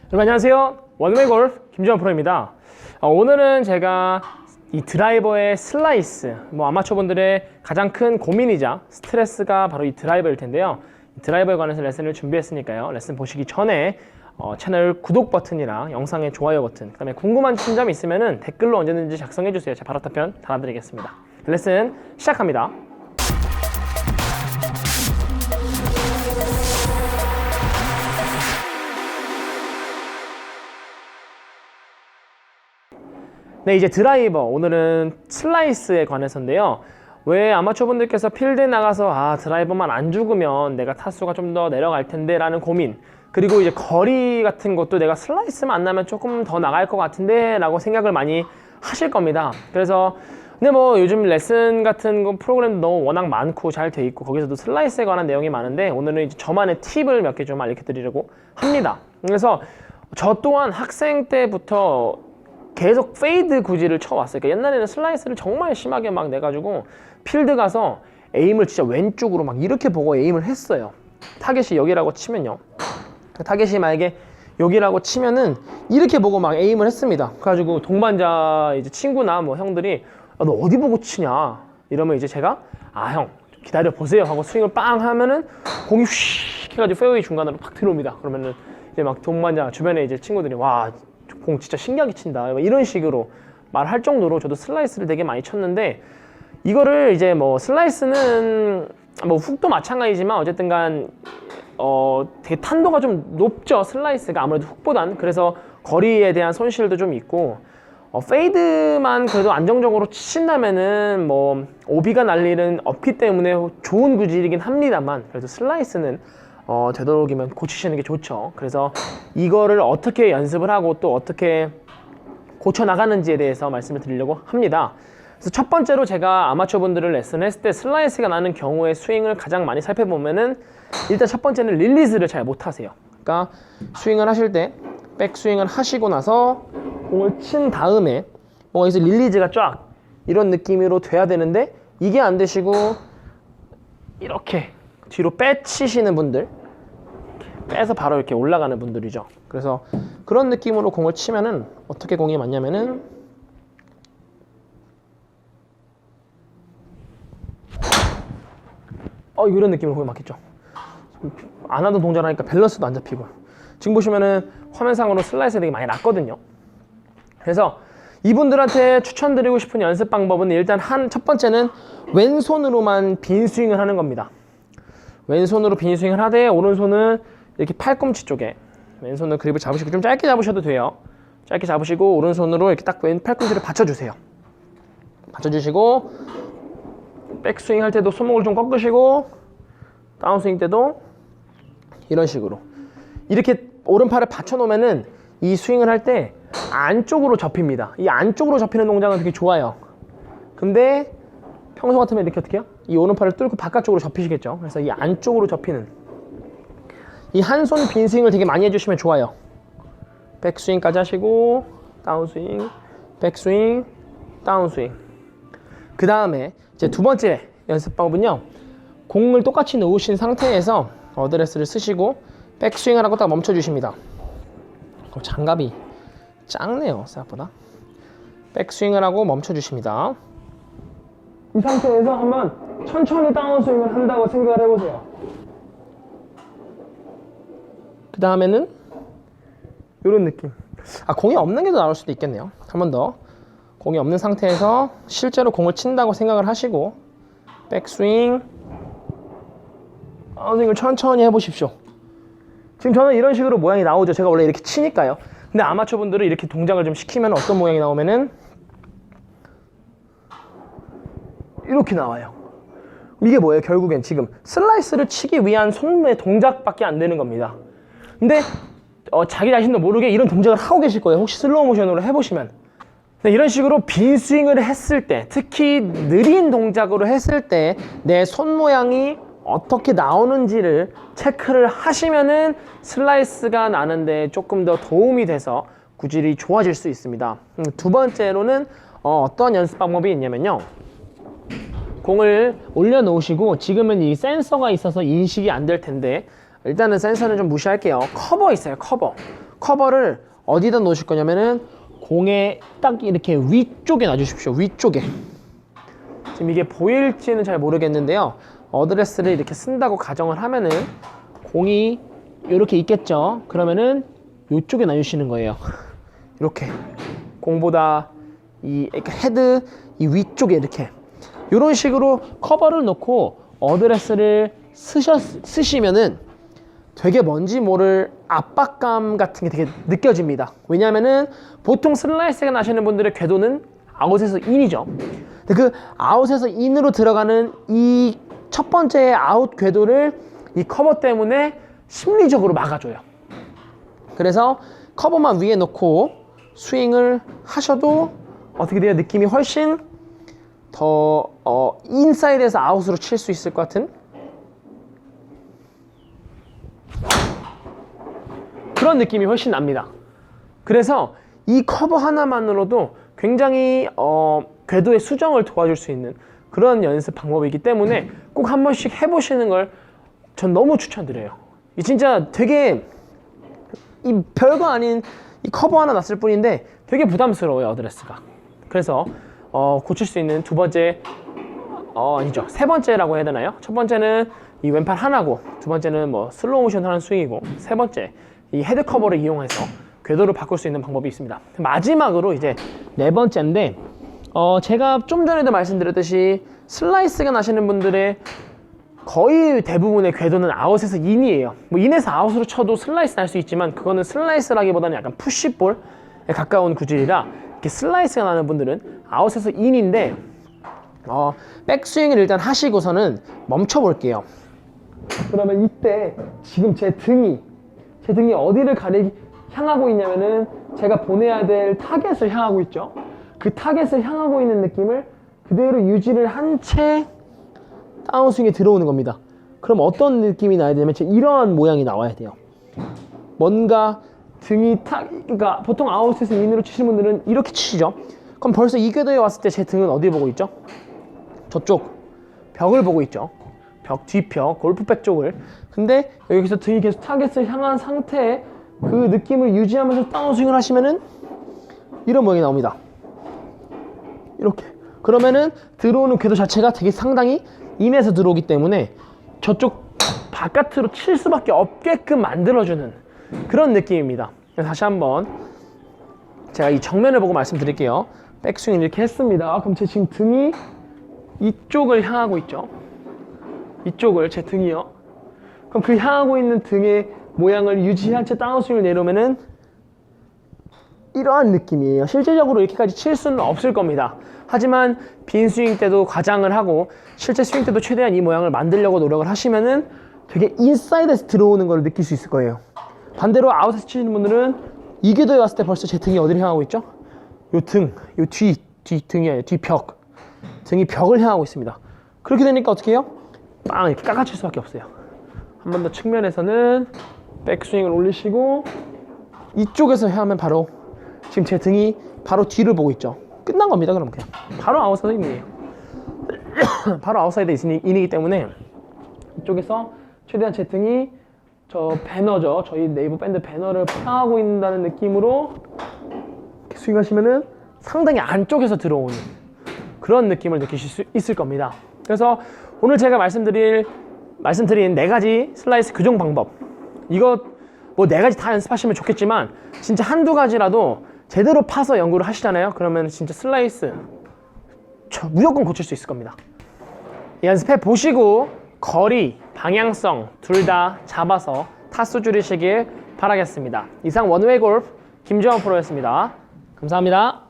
여러분 안녕하세요. 원웨이 골프 김주환 프로입니다. 오늘은 제가 이 드라이버의 슬라이스, 아마추어분들의 가장 큰 고민이자 스트레스가 바로 이 드라이버일 텐데요. 이 드라이버에 관해서 레슨을 준비했으니까요. 레슨 보시기 전에 채널 구독 버튼이랑 영상의 좋아요 버튼, 그 다음에 궁금한 점이 있으면 댓글로 언제든지 작성해주세요. 제가 바로 답변 달아드리겠습니다. 레슨 시작합니다. 네, 이제 드라이버, 오늘은 슬라이스에 관해서인데요. 왜 아마추어분들께서 필드에 나가서 드라이버만 안 죽으면 내가 타수가 좀 더 내려갈 텐데 라는 고민, 그리고 이제 거리 같은 것도 내가 슬라이스만 안 나면 조금 더 나갈 것 같은데 라고 생각을 많이 하실 겁니다. 그래서 근데 요즘 레슨 같은 거 프로그램도 너무 워낙 많고 잘 돼 있고 거기서도 슬라이스에 관한 내용이 많은데, 오늘은 이제 저만의 팁을 몇 개 좀 알려드리려고 합니다. 그래서 저 또한 학생 때부터 계속 페이드 구질을 쳐왔어요. 그러니까 옛날에는 슬라이스를 정말 심하게 막 내가지고 필드 가서 에임을 진짜 왼쪽으로 막 이렇게 보고 에임을 했어요. 타겟이 여기라고 치면요, 타겟이 만약에 여기라고 치면은 이렇게 보고 막 에임을 했습니다. 그래가지고 동반자 이제 친구나 형들이 너 어디 보고 치냐 이러면 이제 제가 형 기다려 보세요 하고 스윙을 빵 하면은 공이 휙 해가지고 페어웨이 중간으로 팍 들어옵니다. 그러면은 이제 막 동반자 주변에 이제 친구들이 와 공 진짜 신기하게 친다 이런 식으로 말할 정도로 저도 슬라이스를 되게 많이 쳤는데, 이거를 이제 슬라이스는 훅도 마찬가지지만 어쨌든 간 되게 탄도가 좀 높죠, 슬라이스가 아무래도 훅보단. 그래서 거리에 대한 손실도 좀 있고, 페이드만 그래도 안정적으로 치신다면은 오비가 날 일은 없기 때문에 좋은 구질이긴 합니다만, 그래도 슬라이스는 되도록이면 고치시는 게 좋죠. 그래서 이거를 어떻게 연습을 하고 또 어떻게 고쳐나가는지에 대해서 말씀을 드리려고 합니다. 그래서 첫 번째로 제가 아마추어분들을 레슨했을 때 슬라이스가 나는 경우의 스윙을 가장 많이 살펴보면은, 일단 첫 번째는 릴리즈를 잘 못하세요. 그러니까 스윙을 하실 때 백스윙을 하시고 나서 공을 친 다음에 여기서 릴리즈가 쫙 이런 느낌으로 돼야 되는데, 이게 안 되시고 이렇게 뒤로 빼치시는 분들, 빼서 바로 이렇게 올라가는 분들이죠. 그래서 그런 느낌으로 공을 치면은 어떻게 공이 맞냐면은 이런 느낌으로 공이 맞겠죠. 안 하던 동작을 하니까 밸런스도 안 잡히고, 지금 보시면은 화면상으로 슬라이스가 되게 많이 났거든요. 그래서 이분들한테 추천드리고 싶은 연습 방법은, 일단 첫 번째는 왼손으로만 빈 스윙을 하는 겁니다. 왼손으로 빈 스윙을 하되, 오른손은 이렇게 팔꿈치 쪽에 왼손으로 그립을 잡으시고, 좀 짧게 잡으셔도 돼요. 짧게 잡으시고 오른손으로 이렇게 딱 왼 팔꿈치를 받쳐주세요. 받쳐주시고 백스윙 할 때도 손목을 좀 꺾으시고, 다운스윙 때도 이런 식으로 이렇게 오른팔을 받쳐놓으면은 이 스윙을 할 때 안쪽으로 접힙니다. 이 안쪽으로 접히는 동작은 되게 좋아요. 근데 평소 같으면 이렇게 어떻게 해요? 이 오른팔을 뚫고 바깥쪽으로 접히시겠죠. 그래서 이 안쪽으로 접히는 이 한 손 빈 스윙을 되게 많이 해주시면 좋아요. 백스윙까지 하시고 다운스윙, 백스윙, 다운스윙. 그 다음에 이제 두 번째 연습 방법은요, 공을 똑같이 놓으신 상태에서 어드레스를 쓰시고 백스윙을 하고 딱 멈춰주십니다. 장갑이 작네요, 생각보다. 백스윙을 하고 멈춰주십니다. 이 상태에서 한번 천천히 다운스윙을 한다고 생각을 해보세요. 그 다음에는 이런 느낌. 공이 없는 게 더 나올 수도 있겠네요. 한 번 더. 공이 없는 상태에서 실제로 공을 친다고 생각을 하시고 백스윙, 다운스윙을 천천히 해보십시오. 지금 저는 이런 식으로 모양이 나오죠. 제가 원래 이렇게 치니까요. 근데 아마추어분들은 이렇게 동작을 좀 시키면 어떤 모양이 나오면은 이렇게 나와요. 이게 뭐예요? 결국엔 지금 슬라이스를 치기 위한 손의 동작밖에 안 되는 겁니다. 근데 자기 자신도 모르게 이런 동작을 하고 계실 거예요. 혹시 슬로우 모션으로 해보시면. 이런 식으로 빈 스윙을 했을 때, 특히 느린 동작으로 했을 때 내 손 모양이 어떻게 나오는지를 체크를 하시면은 슬라이스가 나는데 조금 더 도움이 돼서 구질이 좋아질 수 있습니다. 두 번째로는 어떤 연습 방법이 있냐면요, 공을 올려놓으시고, 지금은 이 센서가 있어서 인식이 안 될 텐데 일단은 센서는 좀 무시할게요. 커버 있어요, 커버. 커버를 어디다 놓으실 거냐면은 공의 딱 이렇게 위쪽에 놔주십시오. 위쪽에. 지금 이게 보일지는 잘 모르겠는데요. 어드레스를 이렇게 쓴다고 가정을 하면은 공이 이렇게 있겠죠. 그러면은 이쪽에 놔주시는 거예요. 이렇게 공보다 이 헤드 이 위쪽에 이렇게 이런 식으로 커버를 놓고 어드레스를 쓰시면은 되게 뭔지 모를 압박감 같은 게 되게 느껴집니다. 왜냐하면은 보통 슬라이스가 나시는 분들의 궤도는 아웃에서 인이죠. 근데 그 아웃에서 인으로 들어가는 이 첫 번째 아웃 궤도를 이 커버 때문에 심리적으로 막아줘요. 그래서 커버만 위에 놓고 스윙을 하셔도 어떻게 돼요? 느낌이 훨씬 더 인사이드에서 아웃으로 칠 수 있을 것 같은 그런 느낌이 훨씬 납니다. 그래서 이 커버 하나만으로도 굉장히 궤도의 수정을 도와줄 수 있는 그런 연습 방법이기 때문에 꼭 한 번씩 해보시는 걸 전 너무 추천드려요. 이 진짜 되게 이 별거 아닌 이 커버 하나 놨을 뿐인데 되게 부담스러워요, 어드레스가. 그래서 고칠 수 있는 두 번째 아니죠, 세 번째라고 해야 되나요? 첫 번째는 이 왼팔 하나고, 두 번째는 뭐 슬로우 모션 하는 스윙이고, 세 번째 이 헤드 커버를 이용해서 궤도를 바꿀 수 있는 방법이 있습니다. 마지막으로 이제 네 번째인데 제가 좀 전에도 말씀드렸듯이 슬라이스가 나시는 분들의 거의 대부분의 궤도는 아웃에서 인이에요. 뭐 인에서 아웃으로 쳐도 슬라이스 날 수 있지만 그거는 슬라이스라기보다는 약간 푸시볼에 가까운 구질이라 이렇게 슬라이스가 나는 분들은 아웃에서 인인데 백스윙을 일단 하시고서는 멈춰 볼게요. 그러면 이때 지금 제 등이 어디를 향하고 있냐면은 제가 보내야 될 타겟을 향하고 있죠. 그 타겟을 향하고 있는 느낌을 그대로 유지를 한 채 다운스윙에 들어오는 겁니다. 그럼 어떤 느낌이 나야 되냐면 이러한 모양이 나와야 돼요. 뭔가 등이 그러니까 보통 아웃에서 인으로 치시는 분들은 이렇게 치시죠. 그럼 벌써 이 궤도에 왔을 때 제 등은 어디 보고 있죠? 저쪽 벽을 보고 있죠. 벽 뒤벽, 골프백 쪽을. 근데 여기서 등이 계속 타겟을 향한 상태에 그 느낌을 유지하면서 다운스윙을 하시면은 이런 모양이 나옵니다. 이렇게. 그러면은 들어오는 궤도 자체가 되게 상당히 인에서 들어오기 때문에 저쪽 바깥으로 칠 수밖에 없게끔 만들어주는 그런 느낌입니다. 다시 한번 제가 이 정면을 보고 말씀드릴게요. 백스윙 이렇게 했습니다. 그럼 제 지금 등이 이쪽을 향하고 있죠. 이쪽을, 제 등이요. 그럼 그 향하고 있는 등의 모양을 유지한 채 다운스윙을 내려오면은 이러한 느낌이에요. 실제적으로 이렇게까지 칠 수는 없을 겁니다. 하지만 빈 스윙 때도 과장을 하고 실제 스윙 때도 최대한 이 모양을 만들려고 노력을 하시면은 되게 인사이드에서 들어오는 걸 느낄 수 있을 거예요. 반대로 아웃에서 치시는 분들은 이 궤도에 왔을 때 벌써 제 등이 어디를 향하고 있죠? 요 등, 요 뒤 등이 아니에요. 뒤벽. 등이 벽을 향하고 있습니다. 그렇게 되니까 어떻게 해요? 빵! 이렇게 깎아칠 수밖에 없어요. 한 번 더 측면에서는 백스윙을 올리시고 이쪽에서 하면 바로 지금 제 등이 바로 뒤를 보고 있죠. 끝난 겁니다. 그럼 그냥 바로 아웃사이드 인이에요. 바로 아웃사이드 인이기 때문에 이쪽에서 최대한 제 등이 저 배너죠. 저희 네이버 밴드 배너를 향하고 있다는 느낌으로 이렇게 스윙하시면은 상당히 안쪽에서 들어오는 그런 느낌을 느끼실 수 있을 겁니다. 그래서 오늘 제가 말씀드린 네 가지 슬라이스 교정 방법, 이거 뭐 네 가지 다 연습하시면 좋겠지만 진짜 한두 가지라도 제대로 파서 연구를 하시잖아요. 그러면 진짜 슬라이스 무조건 고칠 수 있을 겁니다. 연습해 보시고 거리, 방향성 둘 다 잡아서 타수 줄이시길 바라겠습니다. 이상 원웨이 골프 김주환 프로였습니다. 감사합니다.